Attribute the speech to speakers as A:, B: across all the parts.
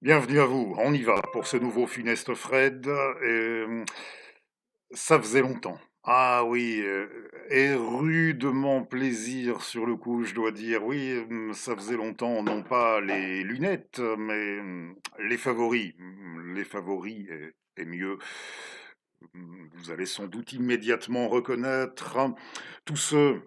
A: Bienvenue à vous, on y va pour ce nouveau funeste Fred. Ça faisait longtemps. Ah oui, et rudement plaisir sur le coup, je dois dire. Oui, ça faisait longtemps, non pas les lunettes, mais les favoris. Les favoris est mieux. Vous allez sans doute immédiatement reconnaître tous ceux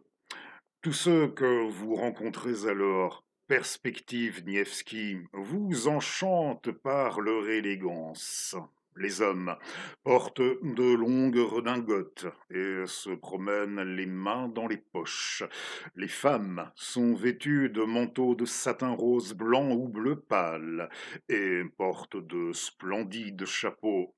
A: tous ceux que vous rencontrez alors. Perspective Nievski vous enchantent par leur élégance. Les hommes portent de longues redingotes et se promènent les mains dans les poches. Les femmes sont vêtues de manteaux de satin rose blanc ou bleu pâle et portent de splendides chapeaux.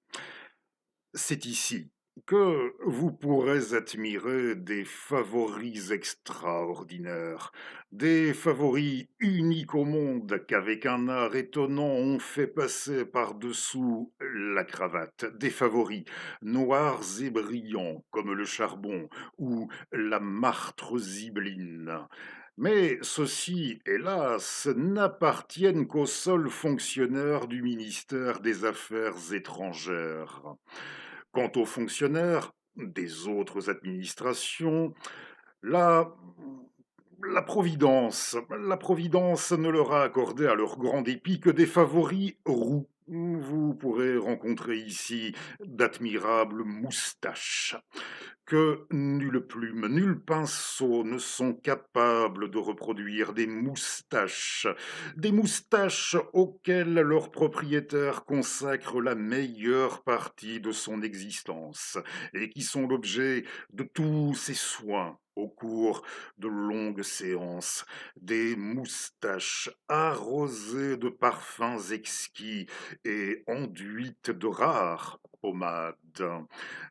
A: C'est ici que vous pourrez admirer des favoris extraordinaires, des favoris uniques au monde qu'avec un art étonnant on fait passer par-dessous la cravate, des favoris noirs et brillants comme le charbon ou la martre zibeline. Mais ceux-ci, hélas, n'appartiennent qu'aux seuls fonctionnaires du ministère des Affaires étrangères. Quant aux fonctionnaires des autres administrations, la, la Providence ne leur a accordé à leur grand dépit que des favoris roux. Vous pourrez rencontrer ici d'admirables moustaches que nulle plume, nul pinceau ne sont capables de reproduire des moustaches auxquelles leur propriétaire consacre la meilleure partie de son existence et qui sont l'objet de tous ses soins au cours de longues séances, des moustaches arrosées de parfums exquis et enduites de rares pommades,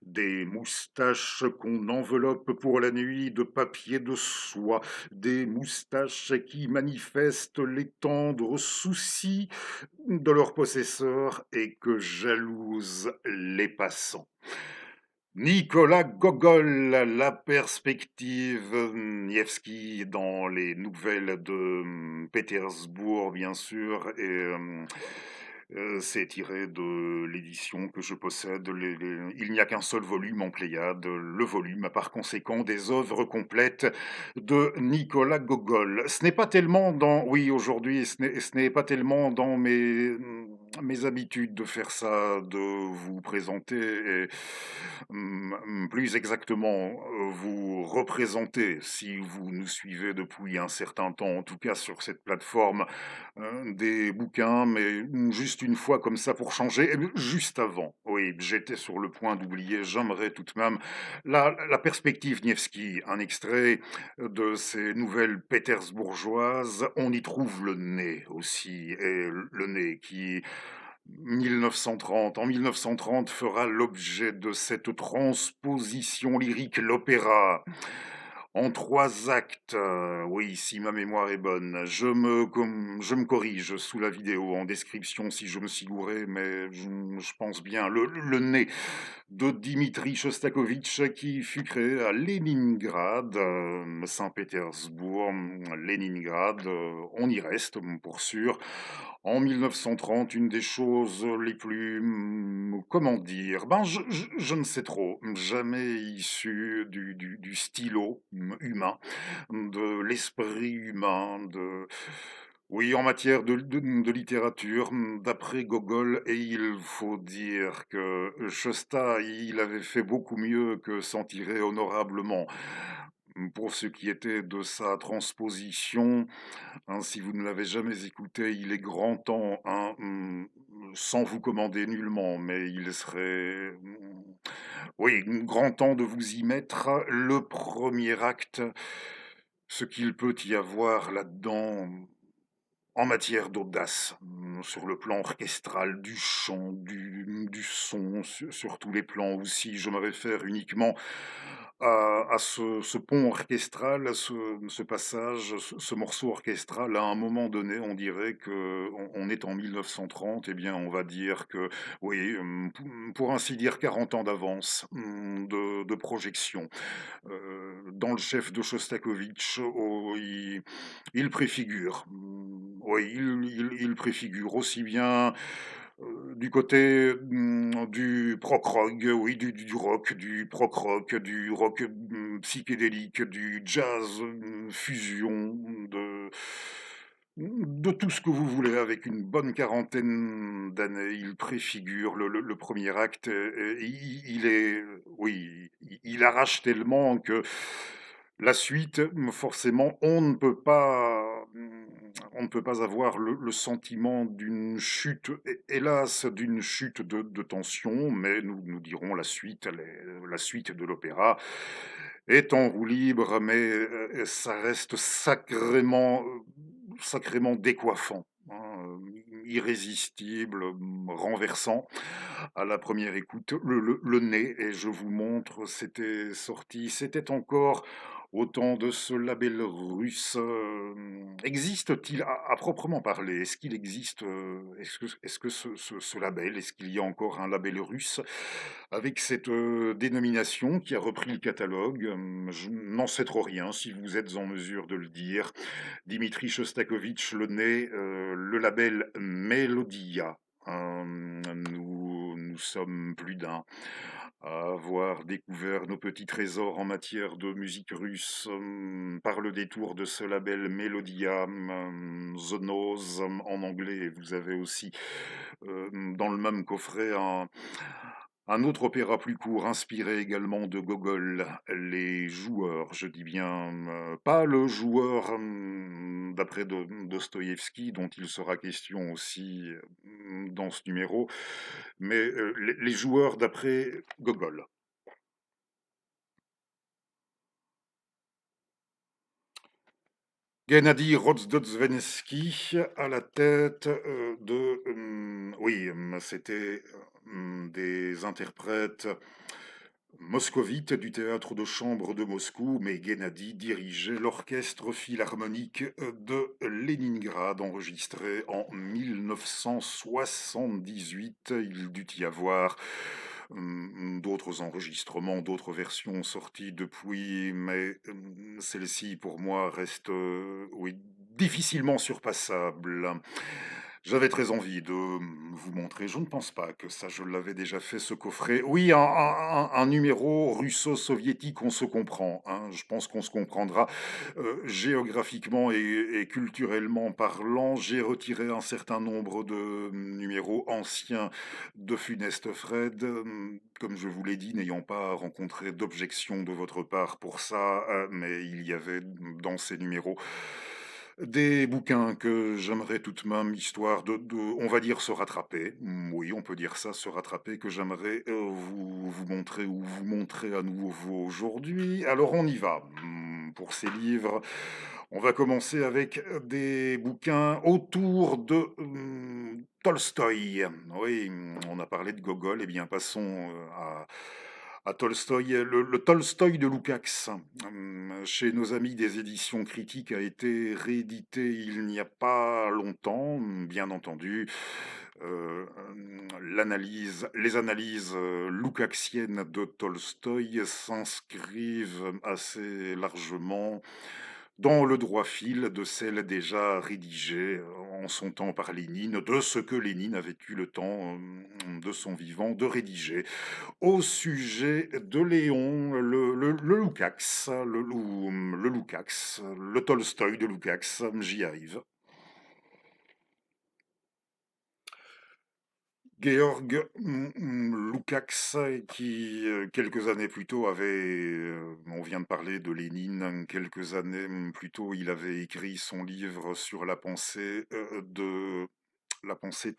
A: des moustaches qu'on enveloppe pour la nuit de papier de soie, des moustaches qui manifestent les tendres soucis de leurs possesseurs et que jalousent les passants. Nicolas Gogol, la perspective Nievski dans les nouvelles de Pétersbourg, bien sûr, et c'est tiré de l'édition que je possède. Il n'y a qu'un seul volume en Pléiade, le volume, par conséquent, des œuvres complètes de Nicolas Gogol. Ce n'est pas tellement dans... Oui, aujourd'hui, ce n'est pas tellement dans mes habitudes de faire ça, de vous présenter et plus exactement vous représenter, si vous nous suivez depuis un certain temps, en tout cas sur cette plateforme, des bouquins, mais juste une fois comme ça pour changer. Et juste avant, oui, j'étais sur le point d'oublier, j'aimerais tout de même la perspective Nievski, un extrait de ces nouvelles pétersbourgeoises. On y trouve le nez aussi, et le nez qui 1930. En 1930 fera l'objet de cette transposition lyrique, l'opéra, en 3 actes. Oui, si ma mémoire est bonne. Je me corrige sous la vidéo en description si je me suis gouré, mais je pense bien. Le nez de Dimitri Shostakovich qui fut créé à Leningrad, Saint-Pétersbourg, Leningrad, on y reste pour sûr. En 1930, une des choses les plus, comment dire, je ne sais trop, jamais issu du stylo humain, de l'esprit humain, oui, en matière de littérature, d'après Gogol, et il faut dire que Shosta, il avait fait beaucoup mieux que s'en tirer honorablement. Pour ce qui était de sa transposition, hein, si vous ne l'avez jamais écouté, il est grand temps, hein, sans vous commander nullement, mais il serait, oui, grand temps de vous y mettre. Le premier acte, ce qu'il peut y avoir là-dedans en matière d'audace, sur le plan orchestral, du chant, du son, sur tous les plans aussi. Je me réfère uniquement à ce pont orchestral, à ce passage, ce morceau orchestral, à un moment donné, on dirait qu'on est en 1930. Eh bien, on va dire que oui, pour ainsi dire 40 ans d'avance, de projection. Dans le chef de Chostakovitch, oh, il préfigure, oui, il préfigure aussi bien, du côté, du prog rock, oui, du rock, du prog rock, du rock, psychédélique, du jazz, fusion, de tout ce que vous voulez. Avec une bonne quarantaine d'années, il préfigure le 1er acte, et il est, oui, il arrache tellement que la suite, forcément, on ne peut pas avoir le sentiment d'une chute, hélas, d'une chute de tension, mais nous dirons la suite de l'opéra est en roue libre, mais ça reste sacrément décoiffant, hein, irrésistible, renversant à la première écoute. Le nez, et je vous montre, c'était encore au temps de ce label russe. Existe-t-il, à proprement parler, est-ce qu'il existe, est-ce que ce label, est-ce qu'il y a encore un label russe avec cette dénomination qui a repris le catalogue? Je n'en sais trop rien, si vous êtes en mesure de le dire. Dimitri Shostakovich Le Nez, le label Melodia. Nous sommes plus d'un à avoir découvert nos petits trésors en matière de musique russe, par le détour de ce label Melodia, The Nose, en anglais. Et vous avez aussi, dans le même coffret, un autre opéra plus court, inspiré également de Gogol, Les Joueurs, je dis bien, pas le joueur, d'après Dostoïevski, dont il sera question aussi, dans ce numéro, mais les Joueurs d'après Gogol. Gennady Rozdozvenski à la tête, oui, c'était, des interprètes moscovites du théâtre de chambre de Moscou, mais Gennady dirigeait l'orchestre philharmonique de Leningrad, enregistré en 1978. Il dut y avoir d'autres enregistrements, d'autres versions sorties depuis, mais celle-ci, pour moi, reste, oui, difficilement surpassable. J'avais très envie de vous montrer, je ne pense pas que ça je l'avais déjà fait, ce coffret. Oui, un numéro russo-soviétique, on se comprend, hein, je pense qu'on se comprendra. Géographiquement et culturellement parlant, j'ai retiré un certain nombre de numéros anciens de Funeste Fred, comme je vous l'ai dit, n'ayant pas rencontré d'objection de votre part pour ça, mais il y avait dans ces numéros des bouquins que j'aimerais tout de même, histoire on va dire, se rattraper. Oui, on peut dire ça, se rattraper, que j'aimerais vous montrer, ou vous montrer à nouveau aujourd'hui. Alors on y va. Pour ces livres, on va commencer avec des bouquins autour de Tolstoï. Oui, on a parlé de Gogol, et bien passons à Tolstoï. Le Tolstoï de Lukács, chez nos amis des éditions critiques, a été réédité il n'y a pas longtemps, bien entendu. Euh, les analyses lukácsiennes de Tolstoï s'inscrivent assez largement dans le droit fil de celles déjà rédigées en son temps par Lénine, de ce que Lénine avait eu le temps de son vivant de rédiger au sujet de Léon, le Lukács, le Lukács, le Tolstoï de Lukács. J'y arrive. Georg Lukács, qui quelques années plus tôt avait, on vient de parler de Lénine, quelques années plus tôt, il avait écrit son livre sur la pensée de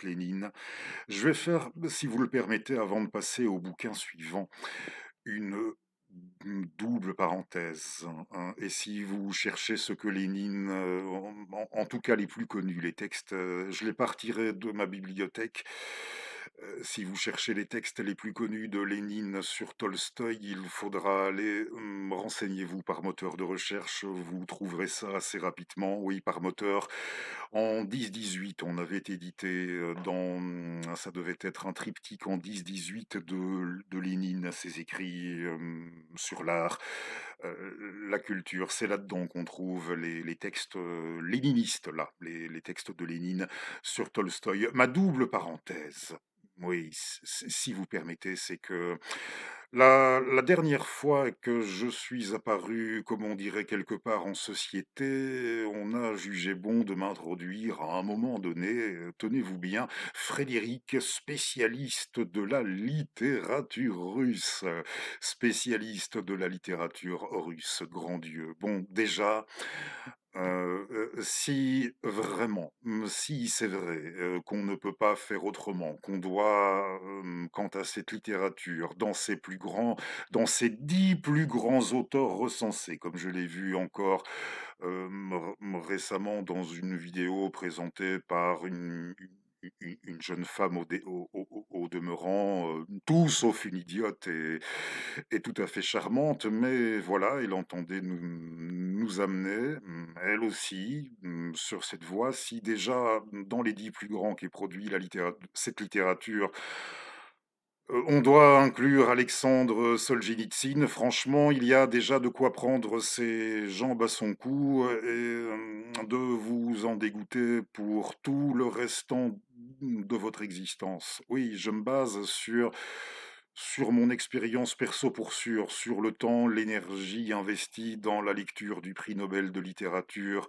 A: Lénine. Je vais faire, si vous le permettez, avant de passer au bouquin suivant, une double parenthèse, hein. Et si vous cherchez ce que Lénine, en tout cas les plus connus, les textes, je les partirai de ma bibliothèque. Si vous cherchez les textes les plus connus de Lénine sur Tolstoï, il faudra aller, renseignez-vous par moteur de recherche, vous trouverez ça assez rapidement. Oui, par moteur. En 10-18, on avait édité, ça devait être un triptyque en 10-18 de Lénine, ses écrits, sur l'art, la culture. C'est là-dedans qu'on trouve les textes, léninistes, là, les textes de Lénine sur Tolstoï. Ma double parenthèse, oui, si vous permettez, c'est que la dernière fois que je suis apparu, comme on dirait quelque part en société, on a jugé bon de m'introduire à un moment donné, tenez-vous bien, Frédéric, spécialiste de la littérature russe, spécialiste de la littérature russe, grand Dieu. Bon, déjà, si vraiment, si c'est vrai, qu'on ne peut pas faire autrement, qu'on doit, quant à cette littérature, dans ses 10 plus grands auteurs recensés, comme je l'ai vu encore, récemment dans une vidéo présentée par une jeune femme au demeurant, tout sauf une idiote et tout à fait charmante, mais voilà, elle entendait nous amener, elle aussi, sur cette voie. Si déjà, dans les 10 plus grands qu'ait produit cette littérature, on doit inclure Alexandre Solzhenitsyn. Franchement, il y a déjà de quoi prendre ses jambes à son cou et de vous en dégoûter pour tout le restant de votre existence. Oui, je me base sur mon expérience perso pour sûr, sur le temps, l'énergie investie dans la lecture du prix Nobel de littérature,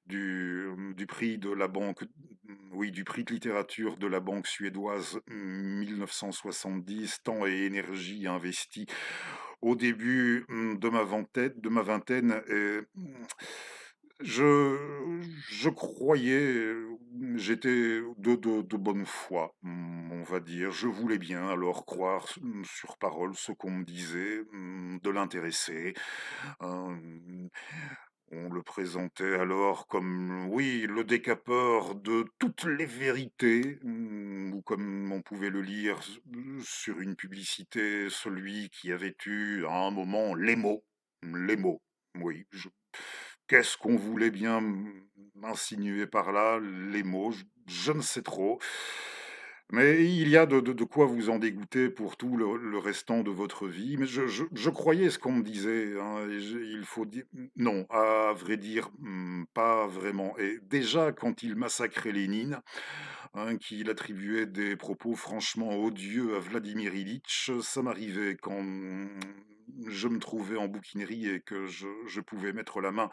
A: du prix de la banque, oui, du prix de littérature de la banque suédoise 1970, temps et énergie investis au début de ma vingtaine. Et, je croyais, j'étais de bonne foi, on va dire. Je voulais bien alors croire sur parole ce qu'on me disait, de l'intéresser. Hem, on le présentait alors comme, oui, le décapeur de toutes les vérités, ou comme on pouvait le lire sur une publicité, celui qui avait eu à un moment les mots. Les mots, oui, qu'est-ce qu'on voulait bien m'insinuer par là? Les mots, je ne sais trop. Mais il y a de quoi vous en dégoûter pour tout le restant de votre vie. Mais je croyais ce qu'on me disait, hein, et il faut dire, non, à vrai dire, pas vraiment. Et déjà, quand il massacrait Lénine, hein, qu'il attribuait des propos franchement odieux à Vladimir Ilitch, ça m'arrivait quand je me trouvais en bouquinerie et que je pouvais mettre la main.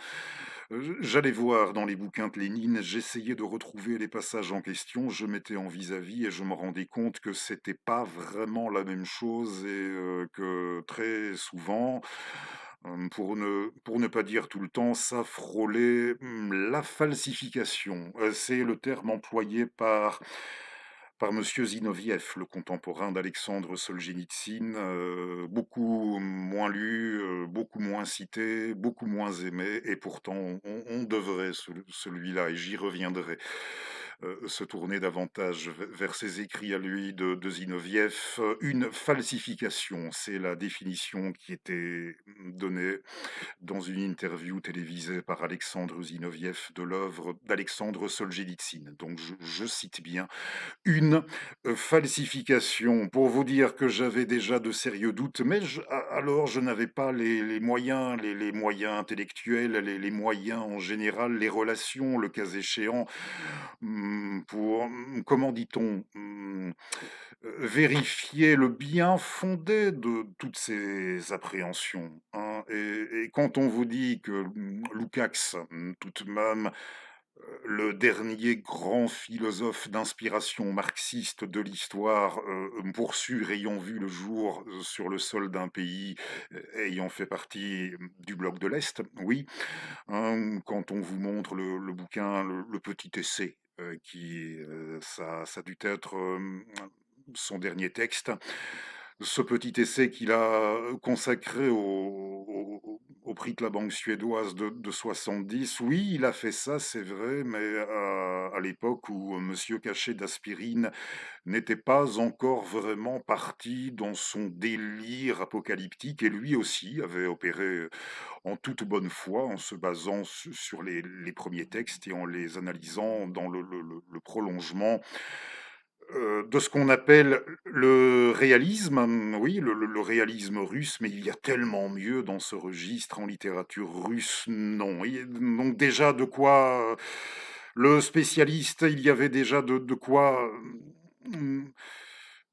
A: J'allais voir dans les bouquins de Lénine, j'essayais de retrouver les passages en question, je mettais en vis-à-vis et je me rendais compte que c'était pas vraiment la même chose et que très souvent, pour ne pas dire tout le temps, ça frôlait, la falsification. C'est le terme employé par monsieur Zinoviev, le contemporain d'Alexandre Solzhenitsyn, beaucoup moins lu, beaucoup moins cité, beaucoup moins aimé et pourtant on devrait celui-là et j'y reviendrai, se tourner davantage vers ses écrits à lui de Zinoviev. Une falsification, c'est la définition qui était donnée dans une interview télévisée par Alexandre Zinoviev de l'œuvre d'Alexandre Solzhenitsyn. Donc je cite bien une falsification. Pour vous dire que j'avais déjà de sérieux doutes, mais alors je n'avais pas les moyens, les moyens intellectuels, les moyens en général, les relations, le cas échéant, pour, comment dit-on, vérifier le bien fondé de toutes ces appréhensions, hein. Et quand on vous dit que Lukács, tout de même, le dernier grand philosophe d'inspiration marxiste de l'histoire, pour sûr ayant vu le jour, sur le sol d'un pays, ayant fait partie, du bloc de l'Est, oui. Hein, quand on vous montre le bouquin, le petit essai, ça a dû être, son dernier texte. Ce petit essai qu'il a consacré au prix de la banque suédoise de 70, oui, il a fait ça, c'est vrai, mais à l'époque où Monsieur Cachet d'Aspirine n'était pas encore vraiment parti dans son délire apocalyptique et lui aussi avait opéré en toute bonne foi, en se basant sur les premiers textes et en les analysant dans le prolongement de ce qu'on appelle le réalisme. Oui, le réalisme russe, mais il y a tellement mieux dans ce registre en littérature russe, non. Donc déjà de quoi le spécialiste, il y avait déjà de quoi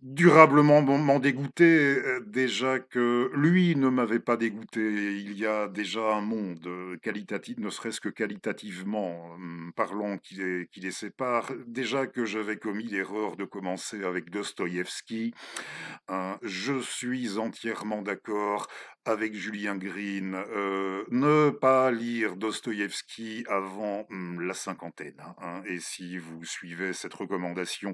A: durablement m'en dégoûter, déjà que lui ne m'avait pas dégoûté. Il y a déjà un monde, qualitatif, ne serait-ce que qualitativement, parlant qui les sépare. Déjà que j'avais commis l'erreur de commencer avec Dostoïevski, hein. Je suis entièrement d'accord avec Julien Green, ne pas lire Dostoïevski avant, la cinquantaine, hein, et si vous suivez cette recommandation,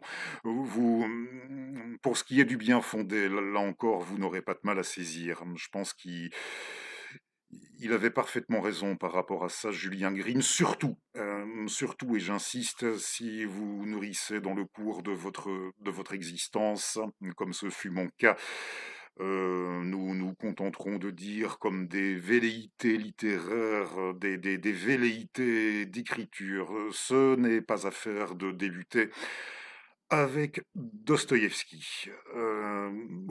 A: pour ce qui est du bien-fondé, là encore, vous n'aurez pas de mal à saisir. Je pense qu'il avait parfaitement raison par rapport à ça, Julien Green. Surtout, et j'insiste, si vous nourrissez dans le cours de votre existence, comme ce fut mon cas, nous nous contenterons de dire comme des velléités littéraires, des velléités d'écriture. Ce n'est pas affaire de débuter avec Dostoïevski,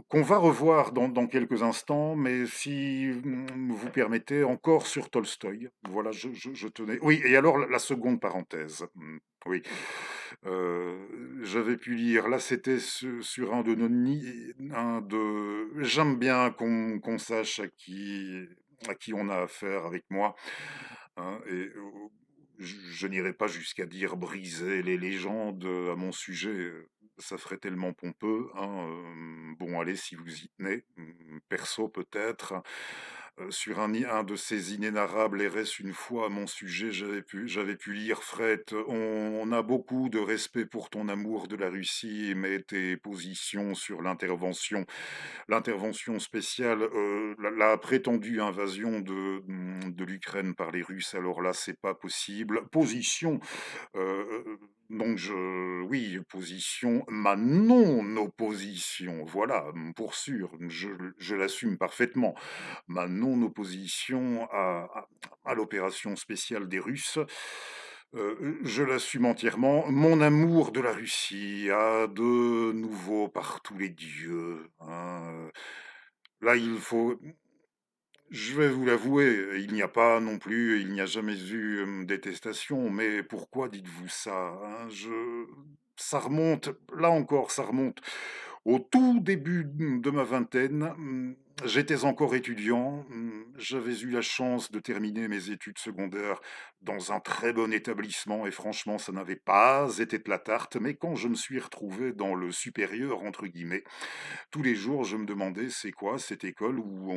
A: qu'on va revoir dans quelques instants, mais si vous permettez, encore sur Tolstoï. Voilà, je tenais. Oui, et alors la seconde parenthèse. Oui, j'avais pu lire, là c'était sur un de nos un de. J'aime bien qu'on sache à qui on a affaire avec moi, hein, et je n'irai pas jusqu'à dire briser les légendes à mon sujet, ça ferait tellement pompeux, hein, bon allez, si vous y tenez, perso peut-être, sur un de ces inénarrables RS une fois à mon sujet, j'avais pu lire: «Fred, on a beaucoup de respect pour ton amour de la Russie, mais tes positions sur l'intervention spéciale, la prétendue invasion de l'Ukraine par les Russes, alors là, c'est pas possible. Position, donc oui, position, ma non-opposition, voilà, pour sûr, je l'assume parfaitement. Ma non-opposition à l'opération spéciale des Russes, je l'assume entièrement. Mon amour de la Russie a de nouveau par tous les dieux, hein, là, je vais vous l'avouer, il n'y a jamais eu, détestation, mais pourquoi dites-vous ça, hein? Ça remonte, là encore, ça remonte au tout début, de ma vingtaine. J'étais encore étudiant, j'avais eu la chance de terminer mes études secondaires dans un très bon établissement et franchement, ça n'avait pas été de la tarte, mais quand je me suis retrouvé dans le «supérieur» entre guillemets, tous les jours, je me demandais: «C'est quoi cette école où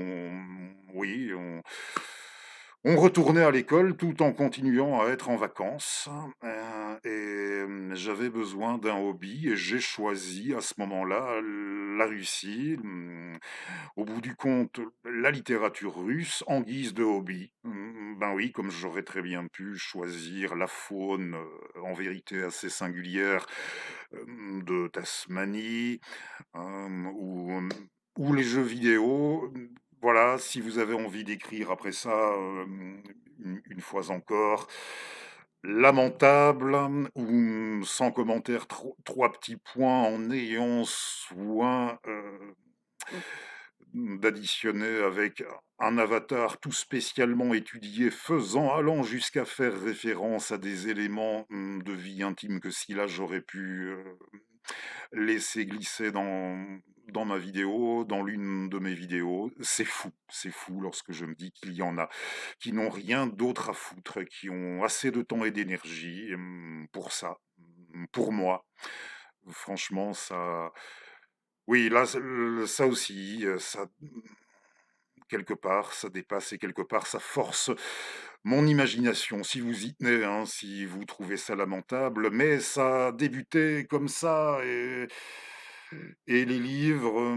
A: on retournait à l'école tout en continuant à être en vacances?» J'avais besoin d'un hobby et j'ai choisi à ce moment-là la Russie, au bout du compte, la littérature russe en guise de hobby. Ben oui, comme j'aurais très bien pu choisir la faune, en vérité assez singulière, de Tasmanie, ou les jeux vidéo. Voilà, si vous avez envie d'écrire après ça, une fois encore, lamentable, ou sans commentaire, 3 petits points en ayant soin, d'additionner avec un avatar tout spécialement étudié, allant jusqu'à faire référence à des éléments, de vie intime que si là j'aurais pu, laisser glisser dans ma vidéo, dans l'une de mes vidéos. C'est fou lorsque je me dis qu'il y en a qui n'ont rien d'autre à foutre, qui ont assez de temps et d'énergie, pour ça, pour moi. Franchement, ça oui, là, ça aussi, ça quelque part, ça dépasse et quelque part, ça force mon imagination. Si vous y tenez, hein, si vous trouvez ça lamentable, mais ça a débuté comme ça et les livres,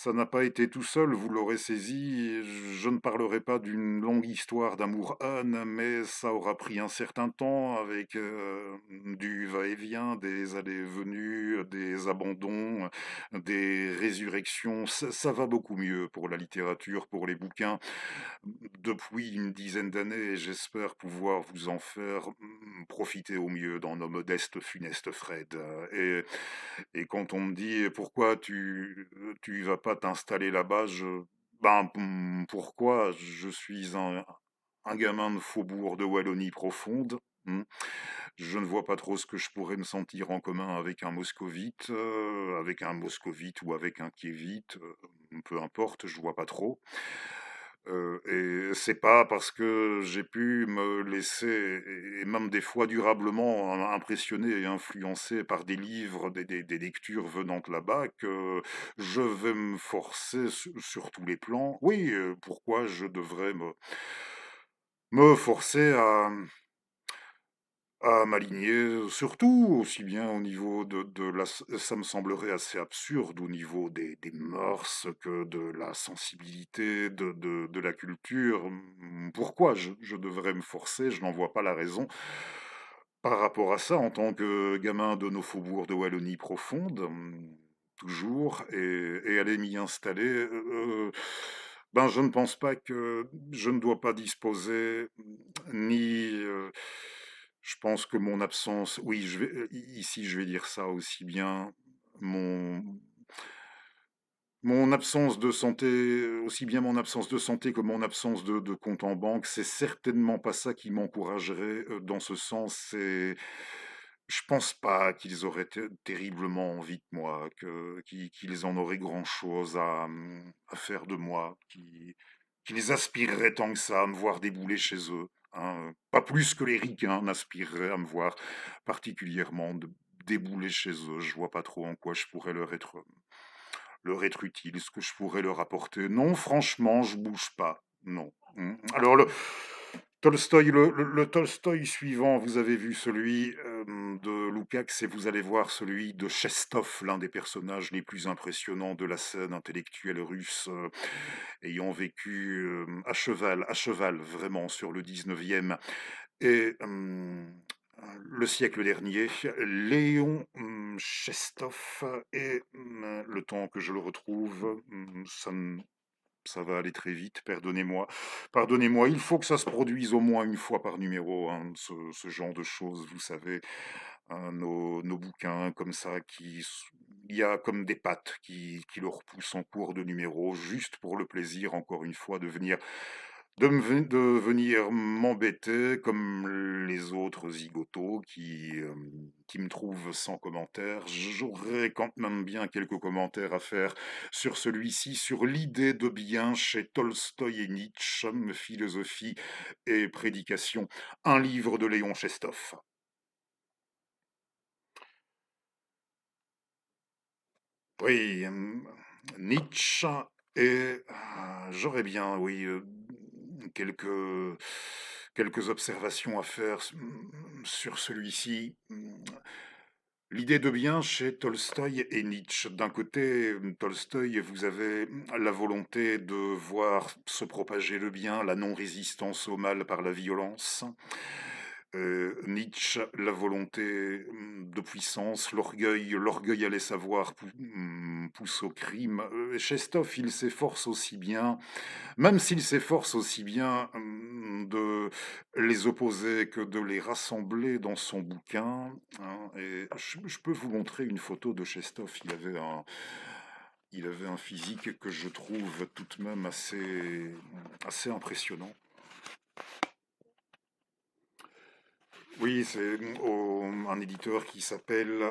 A: Ça n'a pas été tout seul, vous l'aurez saisi. Je ne parlerai pas d'une longue histoire d'amour-haine, mais ça aura pris un certain temps avec du va-et-vient, des allées-venues, des abandons, des résurrections. Ça va beaucoup mieux pour la littérature, pour les bouquins, depuis une dizaine d'années, et j'espère pouvoir vous en faire profiter au mieux dans nos modestes funestes Fred. Et quand on me dit pourquoi tu vas pas t'installer là-bas, pourquoi je suis un gamin de faubourg de Wallonie profonde. Je ne vois pas trop ce que je pourrais me sentir en commun avec un moscovite ou avec un kievite, peu importe, je vois pas trop. Et c'est pas parce que j'ai pu me laisser et même des fois durablement impressionner et influencer par des livres, des lectures venant de là-bas que je vais me forcer sur tous les plans. Oui, pourquoi je devrais me forcer à m'aligner, surtout aussi bien au niveau de la ça me semblerait assez absurde au niveau des mœurs que de la sensibilité, de la culture. Pourquoi je devrais me forcer? Je n'en vois pas la raison. Par rapport à ça, en tant que gamin de nos faubourgs de Wallonie profonde, toujours et aller m'y installer, ben, je ne pense pas que je ne dois pas disposer, ni, je pense que mon absence oui, je vais, ici, je vais dire ça aussi bien, mon mon absence de santé, aussi bien mon absence de santé que mon absence de compte en banque, c'est certainement pas ça qui m'encouragerait, dans ce sens. C'est je pense pas qu'ils auraient terriblement envie de moi, qu'ils en auraient grand-chose à faire de moi, qu'ils aspireraient tant que ça à me voir débouler chez eux, hein, pas plus que les ricains n'aspireraient à me voir particulièrement débouler chez eux. Je vois pas trop en quoi je pourrais leur être utile, ce que je pourrais leur apporter. Non, franchement, je bouge pas. Non. Alors, Tolstoï, le Tolstoï suivant, vous avez vu celui de Lukács et vous allez voir celui de Chestov, l'un des personnages les plus impressionnants de la scène intellectuelle russe, ayant vécu à cheval vraiment sur le 19e et le siècle dernier, Léon Chestov, et le temps que je le retrouve, ça va aller très vite, pardonnez-moi. Pardonnez-moi, il faut que ça se produise au moins une fois par numéro, hein, ce genre de choses, vous savez, hein, nos bouquins comme ça, il y a comme des pattes qui leur poussent en cours de numéro, juste pour le plaisir, encore une fois, de venir m'embêter comme les autres zigotos qui me trouvent sans commentaire. J'aurais quand même bien quelques commentaires à faire sur celui-ci, sur l'idée de bien chez Tolstoï et Nietzsche, philosophie et prédication, un livre de Léon Chestov. Oui, Nietzsche et j'aurais bien, oui, quelques quelques observations à faire sur celui-ci. L'idée de bien chez Tolstoï et Nietzsche. D'un côté, Tolstoï, vous avez la volonté de voir se propager le bien, la non-résistance au mal par la violence. Nietzsche, la volonté de puissance, l'orgueil allait savoir pousse au crime. Chestov, il s'efforce aussi bien, même s'il s'efforce aussi bien de les opposer que de les rassembler dans son bouquin, hein. Et je peux vous montrer une photo de Chestov. Il avait un physique que je trouve tout de même assez impressionnant. Oui, c'est un éditeur qui s'appelle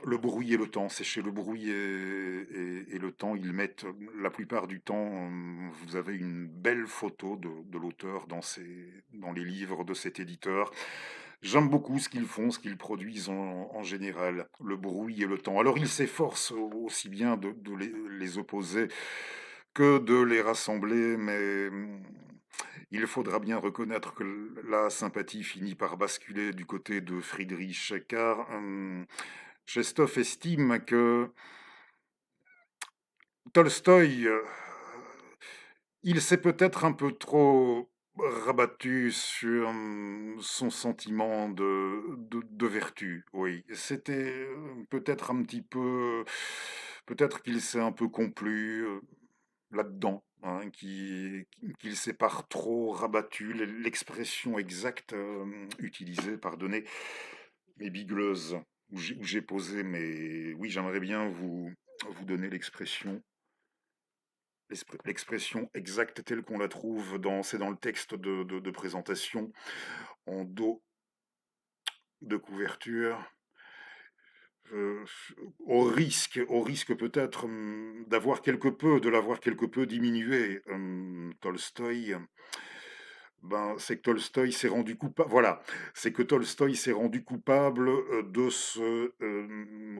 A: Le Bruit et le Temps. C'est chez Le Bruit et le Temps. Ils mettent la plupart du temps, vous avez une belle photo de l'auteur dans les livres de cet éditeur. J'aime beaucoup ce qu'ils font, ce qu'ils produisent en général, Le Bruit et le Temps. Alors ils s'efforcent aussi bien de les opposer que de les rassembler, mais il faudra bien reconnaître que la sympathie finit par basculer du côté de Friedrich, car Chestov estime que Tolstoï, il s'est peut-être un peu trop rabattu sur, son sentiment de vertu, oui. C'était, peut-être un petit peu peut-être qu'il s'est un peu complu, là-dedans, hein, qu'il s'est par trop rabattu. L'expression exacte, utilisée, pardonnez mes bigleuses, où j'ai posé mes oui, j'aimerais bien vous donner l'expression exacte telle qu'on la trouve c'est dans le texte de présentation, en dos de couverture, heu, au risque peut-être, de l'avoir quelque peu diminué, Tolstoï, c'est que Tolstoï s'est rendu coupable. Voilà, c'est que Tolstoï s'est rendu coupable, de ce,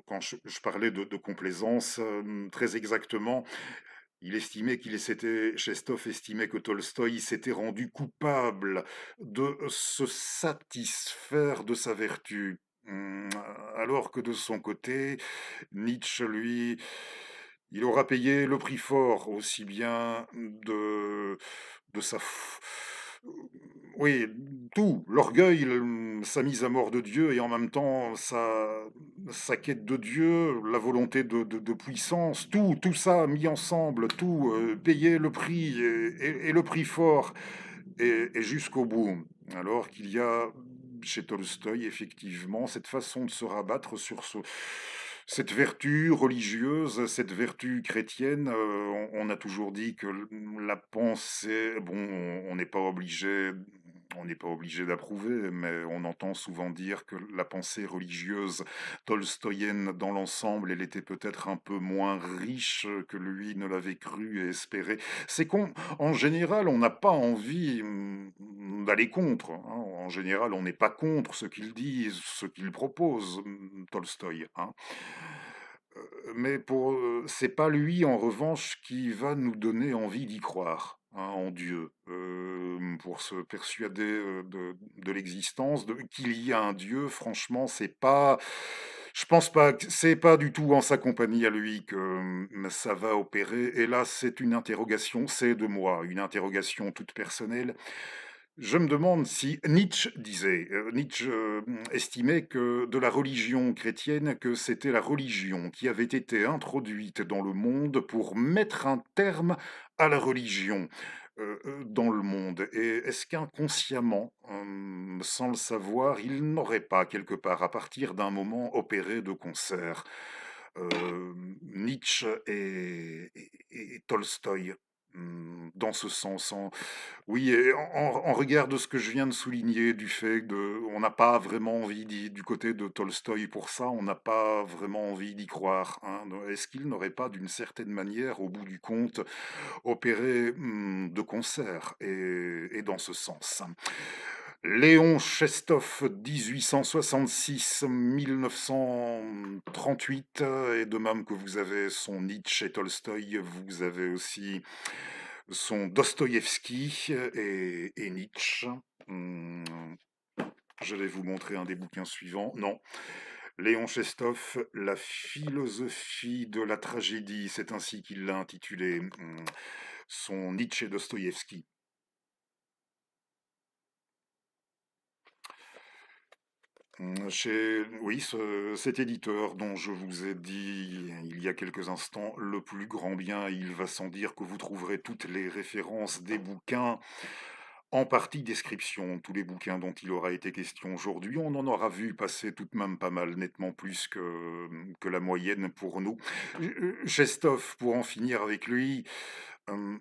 A: quand je parlais de complaisance, très exactement. Chestov estimait que Tolstoï s'était rendu coupable de se satisfaire de sa vertu. Mmh, alors que de son côté, Nietzsche, lui, il aura payé le prix fort, aussi bien de sa f oui, tout, l'orgueil, sa mise à mort de Dieu et en même temps sa quête de Dieu, la volonté de puissance, tout ça mis ensemble, tout, payer le prix et le prix fort et jusqu'au bout. Alors qu'il y a chez Tolstoï effectivement cette façon de se rabattre sur cette vertu religieuse, cette vertu chrétienne. On a toujours dit que la pensée, bon, on n'est pas obligé d'approuver, mais on entend souvent dire que la pensée religieuse tolstoïenne dans l'ensemble, elle était peut-être un peu moins riche que lui ne l'avait cru et espéré. C'est qu'en général, on n'a pas envie d'aller contre, hein. En général, on n'est pas contre ce qu'il dit, ce qu'il propose, Tolstoï, hein. Mais c'est pas lui, en revanche, qui va nous donner envie d'y croire, hein, en Dieu, pour se persuader de l'existence, qu'il y a un Dieu. Franchement, je pense pas, c'est pas du tout en sa compagnie à lui que ça va opérer. Et là, c'est une interrogation, c'est de moi, une interrogation toute personnelle. Je me demande si Nietzsche estimait que de la religion chrétienne, que c'était la religion qui avait été introduite dans le monde pour mettre un terme à la religion, dans le monde. Et est-ce qu'inconsciemment, sans le savoir, il n'aurait pas quelque part, à partir d'un moment, opéré de concert, Nietzsche et Tolstoï, dans ce sens, oui, et en regard de ce que je viens de souligner, du fait de on n'a pas vraiment envie du côté de Tolstoï pour ça, on n'a pas vraiment envie d'y croire, hein. Est-ce qu'il n'aurait pas, d'une certaine manière, au bout du compte, opéré, de concert et dans ce sens? Léon Chestov, 1866-1938, et de même que vous avez son Nietzsche et Tolstoï, vous avez aussi son Dostoïevski et Nietzsche. Hum, je vais vous montrer un des bouquins suivants. Non, Léon Chestov, La philosophie de la tragédie, c'est ainsi qu'il l'a intitulé. Son Nietzsche et Dostoïevski. Oui, cet éditeur dont je vous ai dit il y a quelques instants, Le plus grand bien, il va sans dire que vous trouverez toutes les références des bouquins, en partie description, tous les bouquins dont il aura été question aujourd'hui. On en aura vu passer tout de même pas mal, nettement plus que la moyenne pour nous. Chestov, pour en finir avec lui, euh,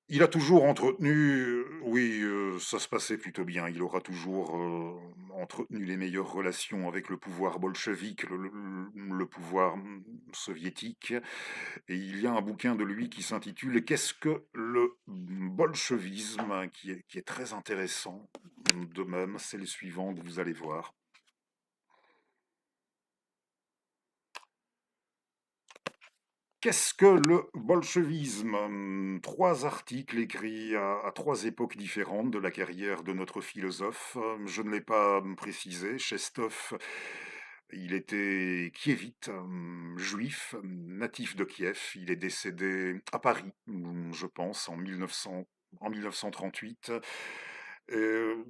A: il a toujours entretenu, oui, ça se passait plutôt bien. Il aura toujours, entretenu les meilleures relations avec le pouvoir bolchevique, le pouvoir, soviétique, et il y a un bouquin de lui qui s'intitule «Qu'est-ce que le bolchevisme?» qui est très intéressant. De même, c'est le suivant, vous allez voir. Qu'est-ce que le bolchevisme? 3 articles écrits à 3 époques différentes de la carrière de notre philosophe. Je ne l'ai pas précisé. Chestov Il était kievite, juif, natif de Kiev. Il est décédé à Paris, je pense, en 1938. Heu,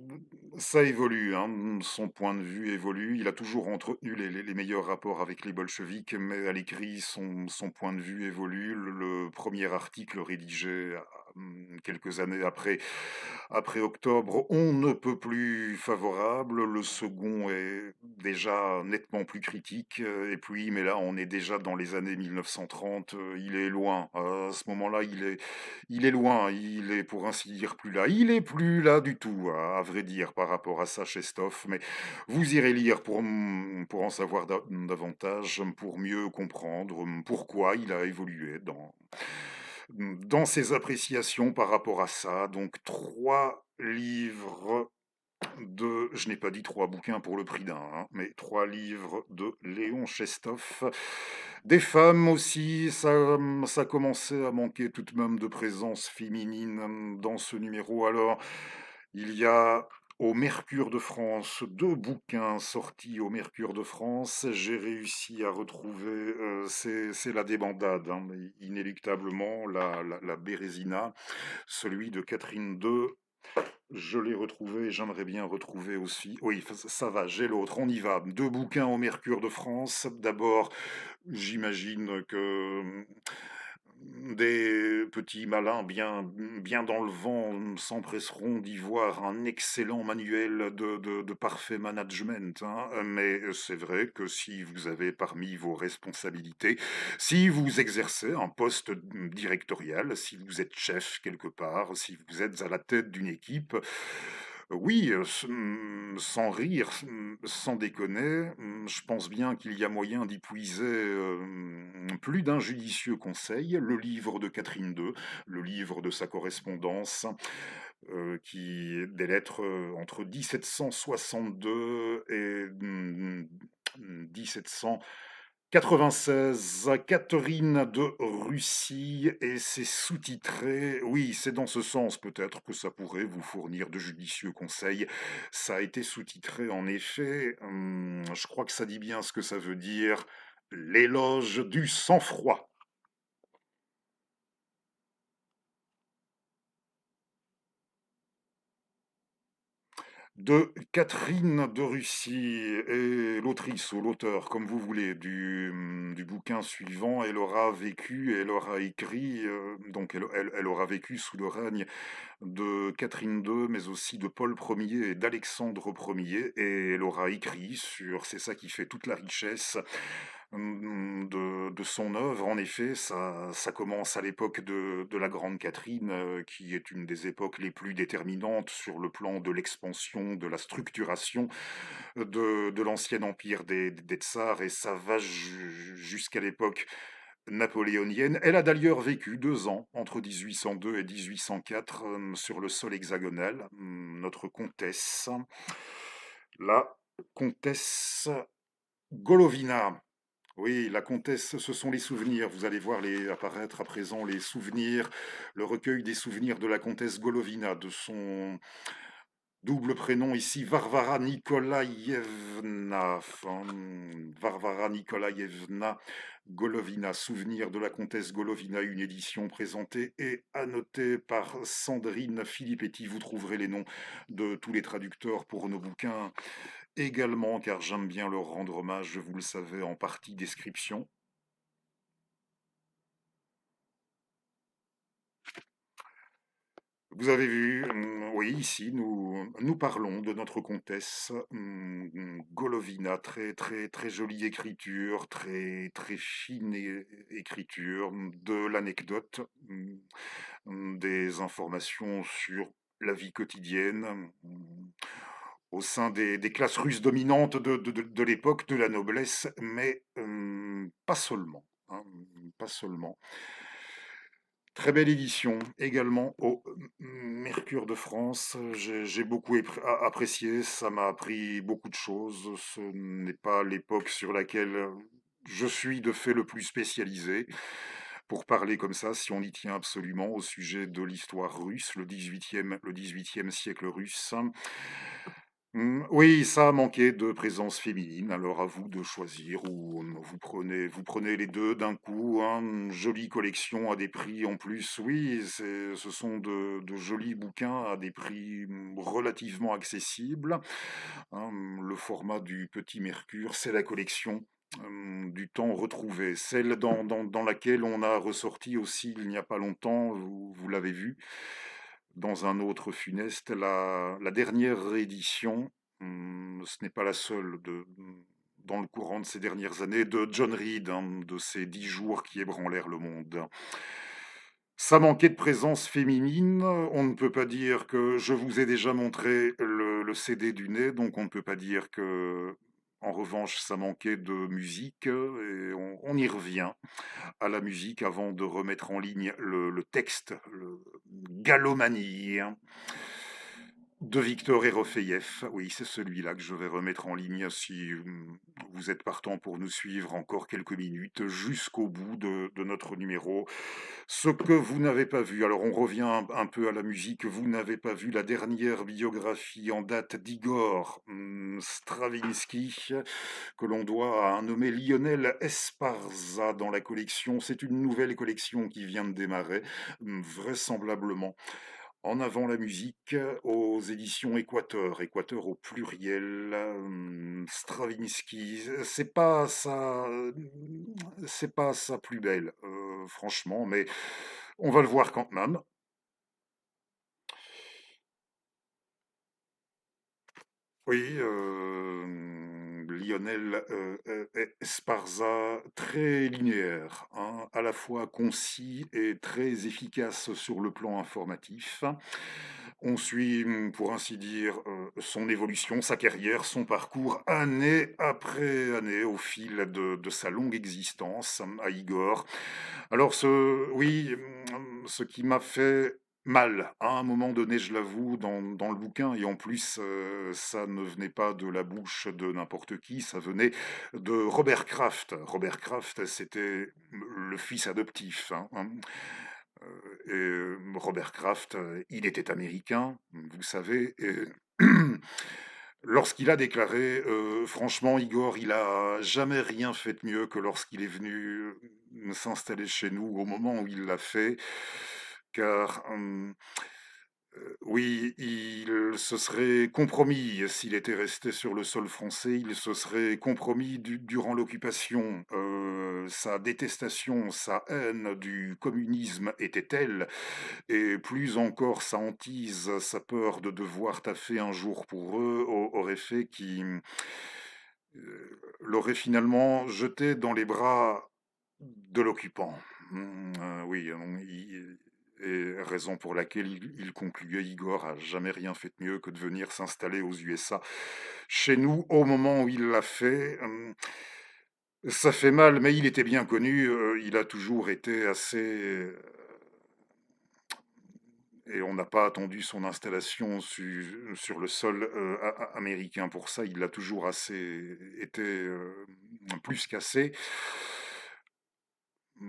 A: Ça évolue, hein, son point de vue évolue. Il a toujours entretenu les meilleurs rapports avec les bolcheviks, mais à l'écrit, son point de vue évolue. Le 1er article rédigé, quelques années après octobre, on ne peut plus favorable. Le second est déjà nettement plus critique. Et puis, mais là, on est déjà dans les années 1930. Il est loin. À ce moment-là, il est loin. Il est, pour ainsi dire, plus là. Il est plus là du tout, à vrai dire, par rapport à ça, Chestov. Mais vous irez lire pour en savoir davantage, pour mieux comprendre pourquoi il a évolué dans ses appréciations par rapport à ça. Donc, trois livres je n'ai pas dit trois bouquins pour le prix d'un, hein, mais trois livres de Léon Chestov. Des femmes aussi, ça commençait à manquer tout de même de présence féminine dans ce numéro. Alors, il y a au Mercure de France, 2 bouquins sortis au Mercure de France. J'ai réussi à retrouver, c'est la débandade, hein, mais inéluctablement, la Bérésina, celui de Catherine II. Je l'ai retrouvé, j'aimerais bien retrouver aussi. Oui, ça va, j'ai l'autre, on y va. 2 bouquins au Mercure de France. D'abord, j'imagine que des petits malins bien dans le vent s'empresseront d'y voir un excellent manuel de parfait management, hein. Mais c'est vrai que si vous avez parmi vos responsabilités, si vous exercez un poste directorial, si vous êtes chef quelque part, si vous êtes à la tête d'une équipe, oui, sans rire, sans déconner, je pense bien qu'il y a moyen d'y puiser plus d'un judicieux conseil. Le livre de Catherine II, le livre de sa correspondance, des lettres entre 1762 et 1796, Catherine de Russie, et c'est sous-titré. Oui, c'est dans ce sens peut-être que ça pourrait vous fournir de judicieux conseils. Ça a été sous-titré en effet. Je crois que ça dit bien ce que ça veut dire. L'éloge du sang-froid. De Catherine de Russie et l'autrice ou l'auteur, comme vous voulez, du bouquin suivant. Elle aura vécu et elle aura écrit, donc elle aura vécu sous le règne de Catherine II, mais aussi de Paul Ier et d'Alexandre Ier, et elle aura écrit c'est ça qui fait toute la richesse de son œuvre. En effet, ça commence à l'époque de la Grande Catherine, qui est une des époques les plus déterminantes sur le plan de l'expansion, de la structuration de l'ancien empire des tsars, et ça va jusqu'à l'époque napoléonienne. Elle a d'ailleurs vécu 2 ans, entre 1802 et 1804, sur le sol hexagonal, notre comtesse, la comtesse Golovina. Oui, la comtesse, ce sont les souvenirs. Vous allez voir apparaître à présent les souvenirs, le recueil des souvenirs de la comtesse Golovina, de son double prénom ici, Varvara Nikolaïevna. Varvara Nikolaïevna Golovina, souvenir de la comtesse Golovina, une édition présentée et annotée par Sandrine Filippetti. Vous trouverez les noms de tous les traducteurs pour nos bouquins également, car j'aime bien leur rendre hommage, vous le savez, en partie description. Vous avez vu, oui, ici, nous parlons de notre comtesse Golovina, très, très, très jolie écriture, très, très fine écriture, de l'anecdote, des informations sur la vie quotidienne, au sein des classes russes dominantes de l'époque, de la noblesse, mais pas seulement, hein, pas seulement. Très belle édition également au Mercure de France. J'ai beaucoup apprécié, ça m'a appris beaucoup de choses. Ce n'est pas l'époque sur laquelle je suis de fait le plus spécialisé. Pour parler comme ça, si on y tient absolument au sujet de l'histoire russe, le 18e siècle russe. Oui, ça a manqué de présence féminine, alors à vous de choisir ou vous prenez les 2 d'un coup, hein. Jolie collection à des prix en plus, oui, ce sont de jolis bouquins à des prix, relativement accessibles, hein. Le format du Petit Mercure, c'est la collection, du temps retrouvé, celle dans laquelle on a ressorti aussi il n'y a pas longtemps, vous l'avez vu, dans un autre funeste, la dernière réédition, ce n'est pas la seule dans le courant de ces dernières années, de John Reed, hein, de ces 10 jours qui ébranlèrent le monde. Ça manquait de présence féminine, on ne peut pas dire que je vous ai déjà montré le CD du nez, donc on ne peut pas dire que, en revanche, ça manquait de musique, et on y revient à la musique avant de remettre en ligne le texte, le Galomanie, hein, de Victor Erofeyev. Oui, c'est celui-là que je vais remettre en ligne si vous êtes partant pour nous suivre encore quelques minutes jusqu'au bout de notre numéro. Ce que vous n'avez pas vu, alors on revient un peu à la musique, vous n'avez pas vu la dernière biographie en date d'Igor Stravinsky, que l'on doit à un nommé Lionel Esparza dans la collection. C'est une nouvelle collection qui vient de démarrer, vraisemblablement. En avant la musique, aux éditions Équateur, Équateur au pluriel, Stravinsky, c'est pas sa plus belle, franchement, mais on va le voir quand même. Oui, Lionel, Esparza, très linéaire, hein, à la fois concis et très efficace sur le plan informatif. On suit, pour ainsi dire, son évolution, sa carrière, son parcours, année après année, au fil de sa longue existence, à Igor. Alors oui, ce qui m'a fait mal, à un moment donné, je l'avoue, dans le bouquin, et en plus, ça ne venait pas de la bouche de n'importe qui, ça venait de Robert Kraft. Robert Kraft, c'était le fils adoptif, hein. Robert Kraft, il était américain, vous savez, et lorsqu'il a déclaré, «Franchement, Igor, il a jamais rien fait de mieux que lorsqu'il est venu, s'installer chez nous au moment où il l'a fait, car, oui, il se serait compromis s'il était resté sur le sol français, il se serait compromis durant l'occupation. Sa détestation, sa haine du communisme était telle, et plus encore sa hantise, sa peur de devoir taffer un jour pour eux aurait fait qu'il l'aurait finalement jeté dans les bras de l'occupant. Oui, et raison pour laquelle il concluait: «Igor a jamais rien fait de mieux que de venir s'installer aux USA, chez nous, au moment où il l'a fait». Ça fait mal, mais il était bien connu, il a toujours été assez, et on n'a pas attendu son installation sur le sol, américain pour ça. Il a toujours assez été, plus qu'assez,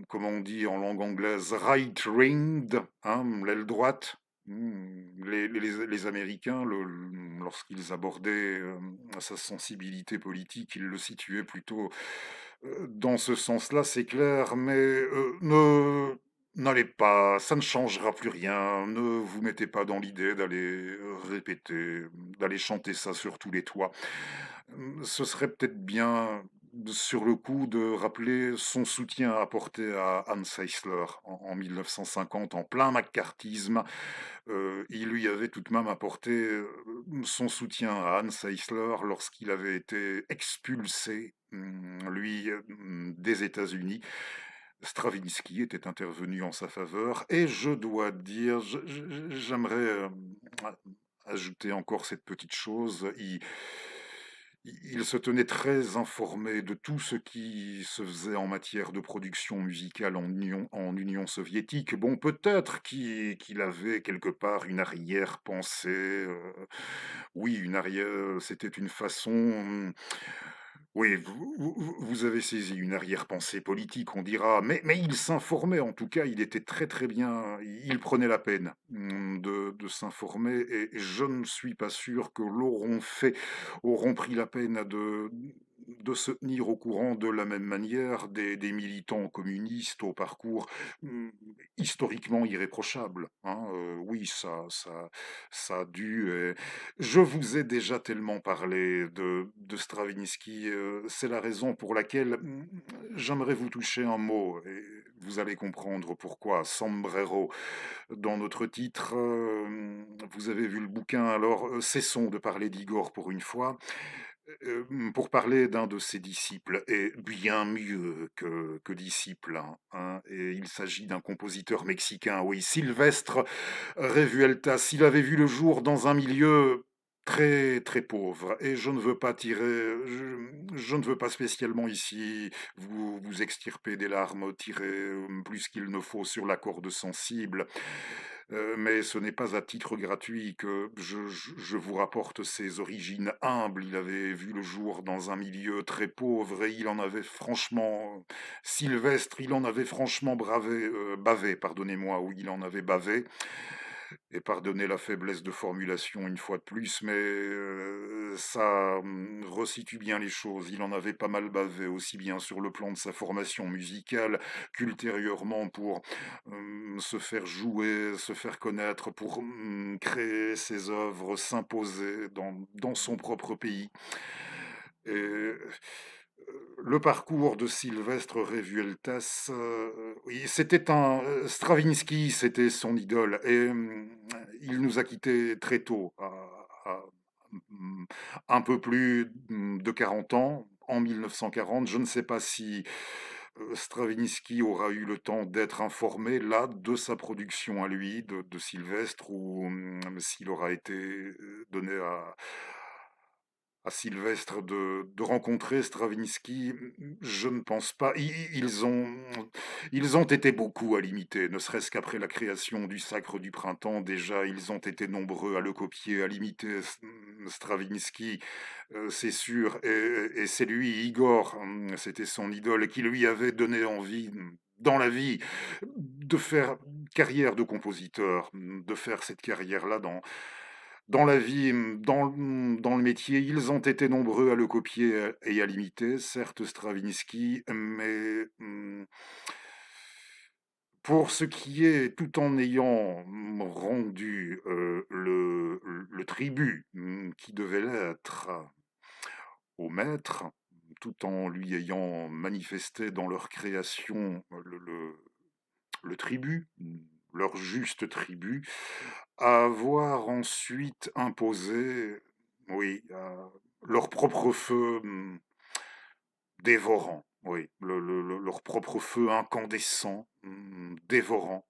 A: comment on dit en langue anglaise, right-winged, hein, l'aile droite. Les Américains, lorsqu'ils abordaient, sa sensibilité politique, ils le situaient plutôt, dans ce sens-là, c'est clair, mais ne n'allez pas, ça ne changera plus rien. Ne vous mettez pas dans l'idée d'aller répéter, d'aller chanter ça sur tous les toits. Ce serait peut-être bien, sur le coup, de rappeler son soutien apporté à Hans Eisler en 1950, en plein macartisme. Il lui avait tout de même apporté son soutien à Hans Eisler lorsqu'il avait été expulsé, lui, des États-Unis. Stravinsky était intervenu en sa faveur, et je dois dire, j'aimerais ajouter encore cette petite chose. Il se tenait très informé de tout ce qui se faisait en matière de production musicale en Union soviétique. Bon, peut-être qu'il avait quelque part une arrière-pensée, oui, une arrière, c'était une façon, Oui, vous avez saisi une arrière-pensée politique, on dira, mais il s'informait, en tout cas, il était très, très bien, il prenait la peine, de s'informer et je ne suis pas sûr que auront pris la peine de se tenir au courant de la même manière des militants communistes au parcours, mmh, historiquement irréprochable, hein, oui, ça a dû, je vous ai déjà tellement parlé de Stravinsky, c'est la raison pour laquelle, j'aimerais vous toucher un mot et vous allez comprendre pourquoi. Sombrero, dans notre titre, vous avez vu le bouquin, alors, cessons de parler d'Igor pour une fois, pour parler d'un de ses disciples et bien mieux que disciple, hein, et il s'agit d'un compositeur mexicain, oui, Sylvestre Revueltas, il avait vu le jour dans un milieu très, très pauvre et je ne veux pas je ne veux pas spécialement ici vous extirper des larmes, tirer, plus qu'il ne faut sur la corde sensible, mais ce n'est pas à titre gratuit que je vous rapporte ses origines humbles. Il avait vu le jour dans un milieu très pauvre et il en avait franchement Sylvestre, il en avait franchement bavé, pardonnez-moi, oui, il en avait bavé et pardonnez la faiblesse de formulation une fois de plus, mais ça, resitue bien les choses. Il en avait pas mal bavé, aussi bien sur le plan de sa formation musicale qu'ultérieurement pour, se faire jouer, se faire connaître, pour, créer ses œuvres, s'imposer dans son propre pays et le parcours de Sylvestre Revueltas, oui, c'était Stravinsky, c'était son idole et il nous a quittés très tôt, à, mmh, un peu plus, de 40 ans, en 1940. Je ne sais pas si, Stravinsky aura eu le temps d'être informé, là, de sa production à lui, de Sylvestre ou, s'il aura été, donné à Sylvestre de rencontrer Stravinsky, je ne pense pas. Ils ont été beaucoup à l'imiter, ne serait-ce qu'après la création du Sacre du Printemps, déjà, ils ont été nombreux à le copier, à l'imiter, Stravinsky, c'est sûr. Et c'est lui, Igor, c'était son idole, qui lui avait donné envie, dans la vie, de faire carrière de compositeur, de faire cette carrière-là dans la vie, dans le métier. Ils ont été nombreux à le copier, et à l'imiter, certes Stravinsky, mais, pour ce qui est tout en ayant, rendu, le tribut, qui devait l'être au maître, tout en lui ayant manifesté dans leur création, le tribut, leur juste tribut, à avoir ensuite imposé, oui, leur propre feu, dévorant, oui, leur propre feu incandescent, dévorant.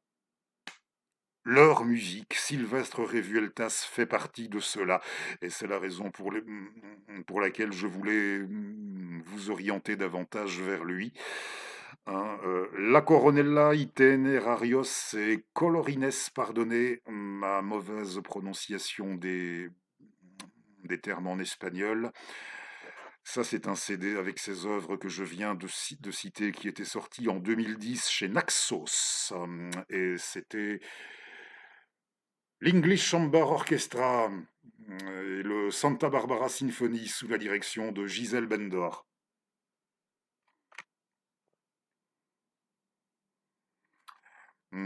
A: Leur musique, Sylvestre Revueltas fait partie de cela et c'est la raison pour laquelle je voulais, vous orienter davantage vers lui, hein, La Coronella, Itinerarios et Colorines, pardonnez ma mauvaise prononciation des termes en espagnol. Ça, c'est un CD avec ses œuvres que je viens de citer, qui était sorti en 2010 chez Naxos, et c'était l'English Chamber Orchestra, et le Santa Barbara Symphony sous la direction de Gisèle Bendor.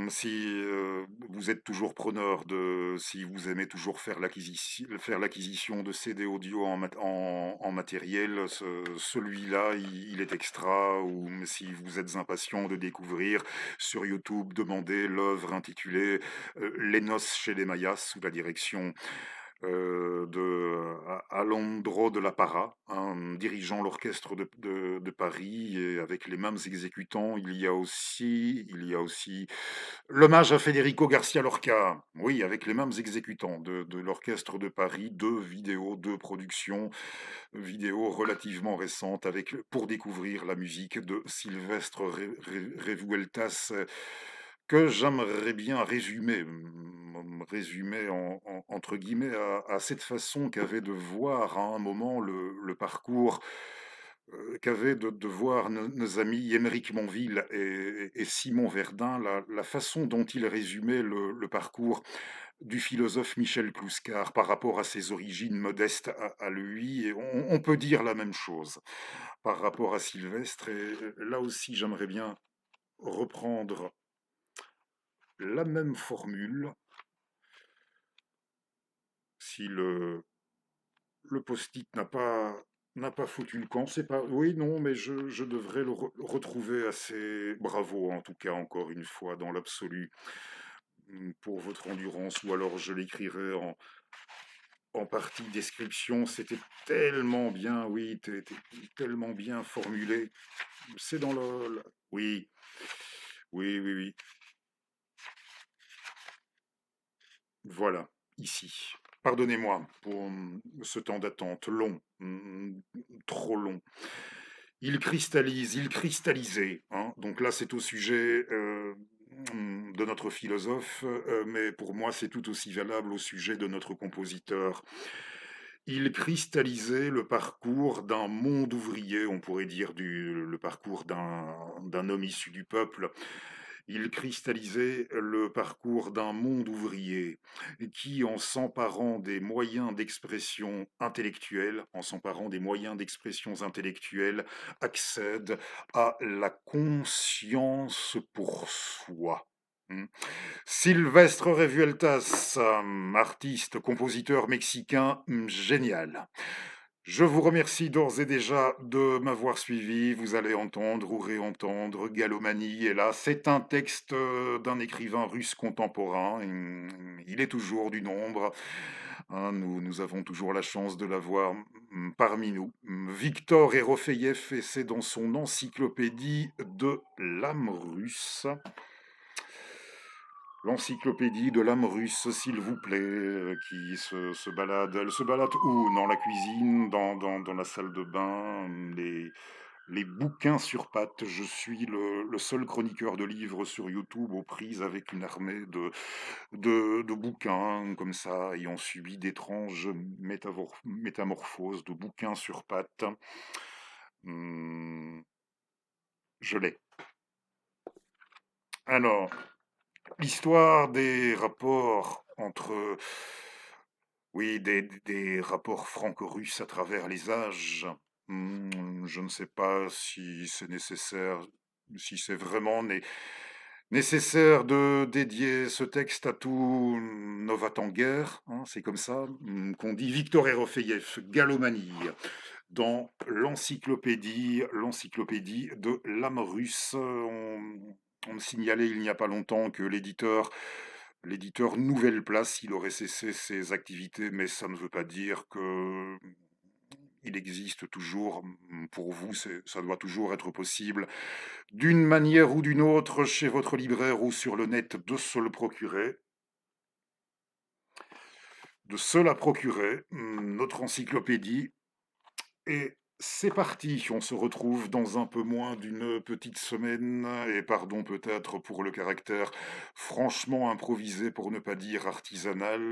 A: Si, vous êtes toujours preneur si vous aimez toujours faire l'acquisition de CD audio en matériel, celui-là, il est extra, ou si vous êtes impatient de découvrir, sur YouTube, demandez l'œuvre intitulée, Les Noces chez les Mayas sous la direction de Alondro de la Parra, hein, dirigeant l'orchestre de Paris, et avec les mêmes exécutants, il y a aussi l'hommage à Federico Garcia Lorca. Oui, avec les mêmes exécutants de l'orchestre de Paris, deux vidéos, deux productions vidéo relativement récentes pour découvrir la musique de Sylvestre Revueltas, que j'aimerais bien résumer entre guillemets à cette façon qu'avait de voir à un moment le parcours qu'avaient de voir nos amis Émeric Monville et Simon Verdun, la façon dont ils résumaient le parcours du philosophe Michel Clouscar par rapport à ses origines modestes à lui. Et on peut dire la même chose par rapport à Sylvestre. Et là aussi, j'aimerais bien reprendre la même formule. Si le post-it n'a pas foutu le camp, c'est pas. Oui, non, mais je devrais le retrouver assez. Bravo, en tout cas, encore une fois, dans l'absolu, pour votre endurance, ou alors je l'écrirai en partie description. C'était tellement bien, oui, tellement bien formulé. C'est dans Oui, oui, oui, oui. Voilà, ici. Pardonnez-moi pour ce temps d'attente long, trop long. Il cristallisait, hein. Donc là, c'est au sujet de notre philosophe, mais pour moi, c'est tout aussi valable au sujet de notre compositeur. Il cristallisait le parcours d'un monde ouvrier, on pourrait dire le parcours d'un homme issu du peuple. Il cristallisait le parcours d'un monde ouvrier qui, en s'emparant des moyens d'expression intellectuelle, accède à la conscience pour soi. Hmm. Sylvestre Revueltas, artiste, compositeur mexicain, génial. Je vous remercie d'ores et déjà de m'avoir suivi. Vous allez entendre ou réentendre Galomanie. Et là, c'est un texte d'un écrivain russe contemporain. Il est toujours du nombre, hein. Nous avons toujours la chance de l'avoir parmi nous. Victor Erofeyev, et c'est dans son encyclopédie de l'âme russe. L'encyclopédie de l'âme russe, s'il vous plaît, qui se balade. Elle se balade où? Dans la cuisine, dans la salle de bain, les bouquins sur pattes. Je suis le seul chroniqueur de livres sur YouTube aux prises avec une armée de bouquins comme ça, ayant subi d'étranges métamorphoses de bouquins sur pattes. Hum, je l'ai. Alors, l'histoire des rapports entre, oui, des rapports franco-russes à travers les âges. Je ne sais pas si c'est nécessaire, si c'est vraiment nécessaire de dédier ce texte à tout Novat en guerre, hein, c'est comme ça qu'on dit. Victor Erofeyev, Galomanie, dans l'encyclopédie de l'âme russe. On me signalait il n'y a pas longtemps que l'éditeur Nouvelle Place, il aurait cessé ses activités, mais ça ne veut pas dire que il existe toujours. Pour vous, ça doit toujours être possible, d'une manière ou d'une autre, chez votre libraire ou sur le net, de se la procurer, notre encyclopédie. Et c'est parti, on se retrouve dans un peu moins d'une petite semaine, et pardon peut-être pour le caractère franchement improvisé, pour ne pas dire artisanal,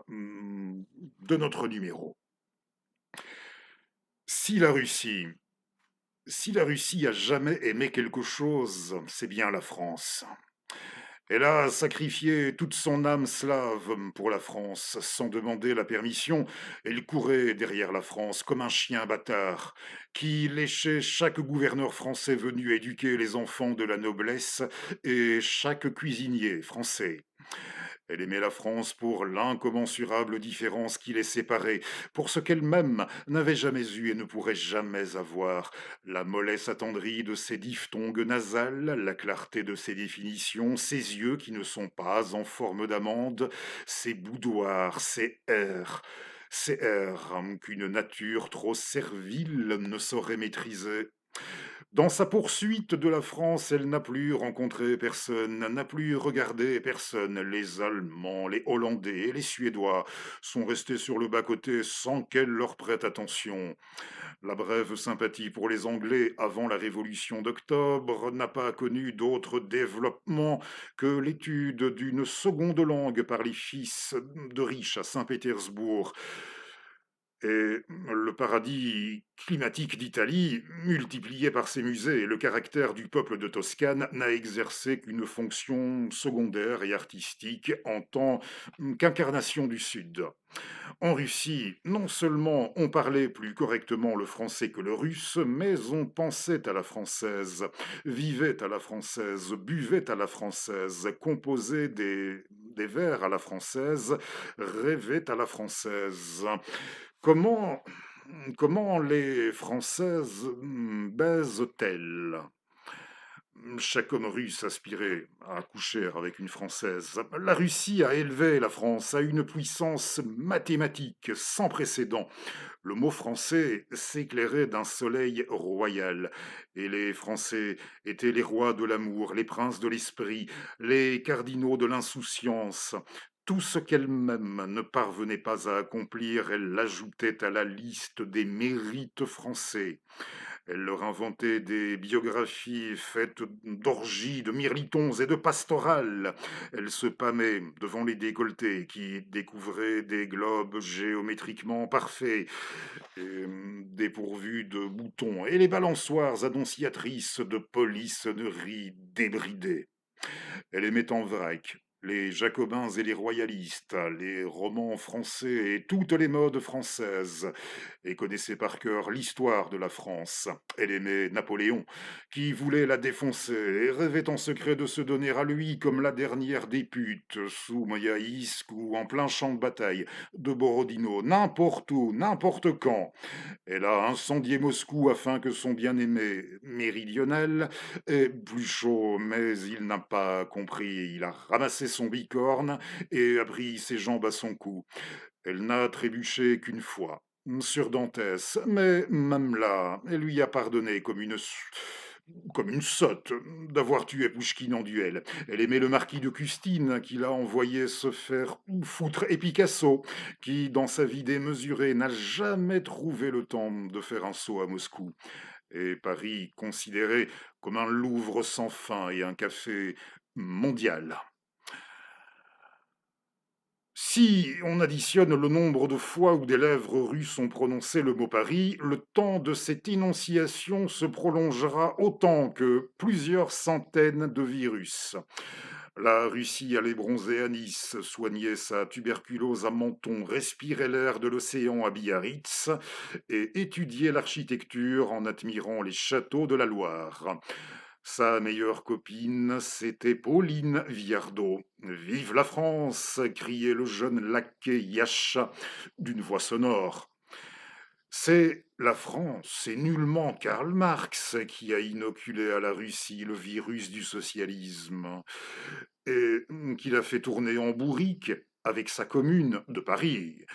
A: de notre numéro. Si la Russie, si la Russie a jamais aimé quelque chose, c'est bien la France. Elle a sacrifié toute son âme slave pour la France, sans demander la permission. Elle courait derrière la France comme un chien bâtard, qui léchait chaque gouverneur français venu éduquer les enfants de la noblesse et chaque cuisinier français. Elle aimait la France pour l'incommensurable différence qui les séparait, pour ce qu'elle-même n'avait jamais eu et ne pourrait jamais avoir: la mollesse attendrie de ses diphtongues nasales, la clarté de ses définitions, ses yeux qui ne sont pas en forme d'amande, ses boudoirs, ses airs qu'une nature trop servile ne saurait maîtriser. Dans sa poursuite de la France, elle n'a plus rencontré personne, n'a plus regardé personne. Les Allemands, les Hollandais et les Suédois sont restés sur le bas-côté sans qu'elle leur prête attention. La brève sympathie pour les Anglais avant la Révolution d'Octobre n'a pas connu d'autre développement que l'étude d'une seconde langue par les fils de riches à Saint-Pétersbourg. Et le paradis climatique d'Italie, multiplié par ses musées et le caractère du peuple de Toscane, n'a exercé qu'une fonction secondaire et artistique en tant qu'incarnation du Sud. En Russie, non seulement on parlait plus correctement le français que le russe, mais on pensait à la française, vivait à la française, buvait à la française, composait des vers à la française, rêvait à la française. Comment, comment les Françaises baisent-elles? Chaque homme russe aspirait à coucher avec une Française. La Russie a élevé la France à une puissance mathématique sans précédent. Le mot français s'éclairait d'un soleil royal, et les Français étaient les rois de l'amour, les princes de l'esprit, les cardinaux de l'insouciance. Tout ce qu'elle-même ne parvenait pas à accomplir, elle l'ajoutait à la liste des mérites français. Elle leur inventait des biographies faites d'orgies, de mirlitons et de pastorales. Elle se pâmait devant les décolletés qui découvraient des globes géométriquement parfaits, dépourvus de boutons, et les balançoires annonciatrices de polissonneries débridées. Elle aimait en vrac les jacobins et les royalistes, les romans français et toutes les modes françaises, et connaissait par cœur l'histoire de la France. Elle aimait Napoléon, qui voulait la défoncer, et rêvait en secret de se donner à lui comme la dernière des putes, sous Mayaïsk ou en plein champ de bataille, de Borodino, n'importe où, n'importe quand. Elle a incendié Moscou afin que son bien-aimé méridional ait plus chaud, mais il n'a pas compris. Il a ramassé son bicorne et a pris ses jambes à son cou. Elle n'a trébuché qu'une fois, sur Dantès, mais même là, elle lui a pardonné comme une sotte d'avoir tué Pouchkine en duel. Elle aimait le marquis de Custine, qui l'a envoyé se faire foutre, et Picasso, qui, dans sa vie démesurée, n'a jamais trouvé le temps de faire un saut à Moscou. Et Paris considéré comme un Louvre sans fin et un café mondial. Si on additionne le nombre de fois où des lèvres russes ont prononcé le mot Paris, le temps de cette énonciation se prolongera autant que plusieurs centaines de virus. La Russie allait bronzer à Nice, soigner sa tuberculose à Menton, respirer l'air de l'océan à Biarritz et étudier l'architecture en admirant les châteaux de la Loire. Sa meilleure copine, c'était Pauline Viardot. Vive la France! Criait le jeune laquais Yacha d'une voix sonore. C'est la France, c'est nullement Karl Marx qui a inoculé à la Russie le virus du socialisme et qui l'a fait tourner en bourrique avec sa commune de Paris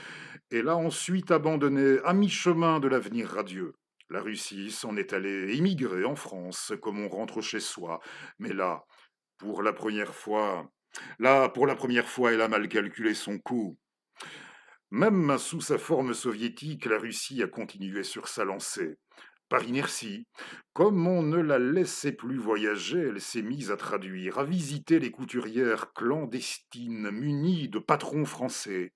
A: et l'a ensuite abandonné à mi-chemin de l'avenir radieux. La Russie s'en est allée émigrer en France comme on rentre chez soi, mais pour la première fois, pour la première fois, elle a mal calculé son coût. Même sous sa forme soviétique, la Russie a continué sur sa lancée. Par inertie, comme on ne la laissait plus voyager, elle s'est mise à traduire, à visiter les couturières clandestines munies de patrons français.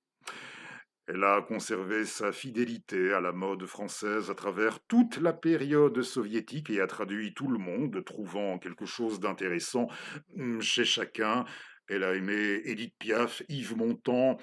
A: Elle a conservé sa fidélité à la mode française à travers toute la période soviétique et a traduit tout le monde, trouvant quelque chose d'intéressant chez chacun. Elle a aimé Édith Piaf, Yves Montand,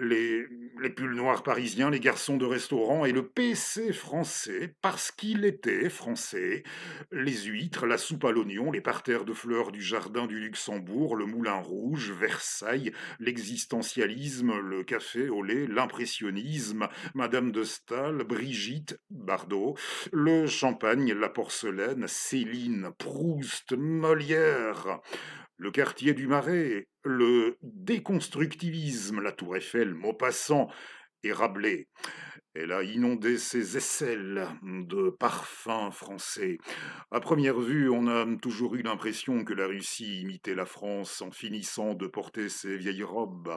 A: les, les pulls noirs parisiens, les garçons de restaurant et le PC français, parce qu'il était français. Les huîtres, la soupe à l'oignon, les parterres de fleurs du jardin du Luxembourg, le Moulin Rouge, Versailles, l'existentialisme, le café au lait, l'impressionnisme, Madame de Staël, Brigitte, Bardot, le champagne, la porcelaine, Céline, Proust, Molière, le quartier du Marais, le déconstructivisme, la Tour Eiffel, Maupassant et Rabelais. Elle a inondé ses aisselles de parfums français. À première vue, on a toujours eu l'impression que la Russie imitait la France en finissant de porter ses vieilles robes.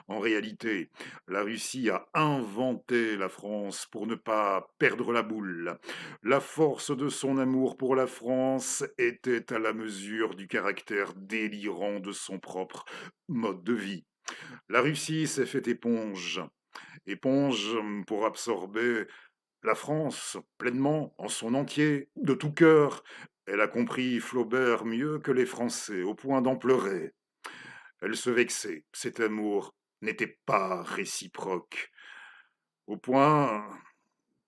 A: En réalité, la Russie a inventé la France pour ne pas perdre la boule. La force de son amour pour la France était à la mesure du caractère délirant de son propre mode de vie. La Russie s'est fait éponge éponge pour absorber la France pleinement, en son entier, de tout cœur. Elle a compris Flaubert mieux que les Français, au point d'en pleurer. Elle se vexait, cet amour n'était pas réciproque, au point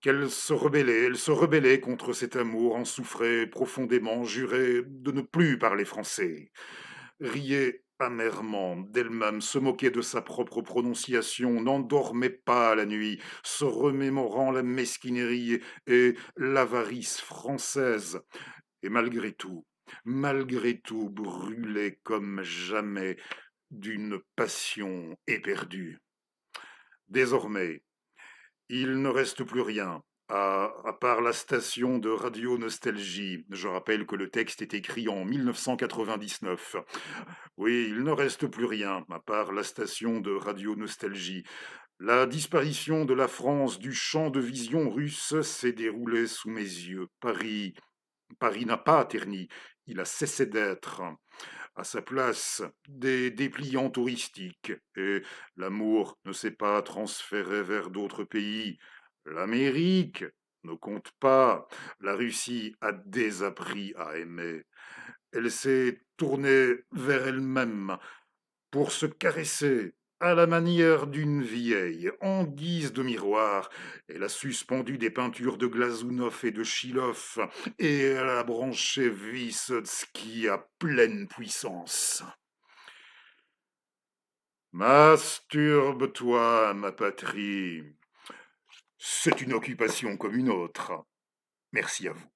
A: elle se rebellait contre cet amour, en souffrait profondément, jurait de ne plus parler français, riait amèrement d'elle-même, se moquait de sa propre prononciation, n'endormait pas la nuit, se remémorant la mesquinerie et l'avarice française. Et malgré tout, brûlait comme jamais d'une passion éperdue. Désormais, il ne reste plus rien, à part la station de Radio Nostalgie. Je rappelle que le texte est écrit en 1999. Oui, il ne reste plus rien, à part la station de Radio Nostalgie. La disparition de la France du champ de vision russe s'est déroulée sous mes yeux. Paris n'a pas terni, il a cessé d'être. À sa place, des dépliants touristiques, et l'amour ne s'est pas transféré vers d'autres pays. L'Amérique ne compte pas. La Russie a désappris à aimer. Elle s'est tournée vers elle-même pour se caresser à la manière d'une vieille, en guise de miroir. Elle a suspendu des peintures de Glazunov et de Chilov, et elle a branché Vysotsky à pleine puissance. Masturbe-toi, ma patrie. C'est une occupation comme une autre. Merci à vous.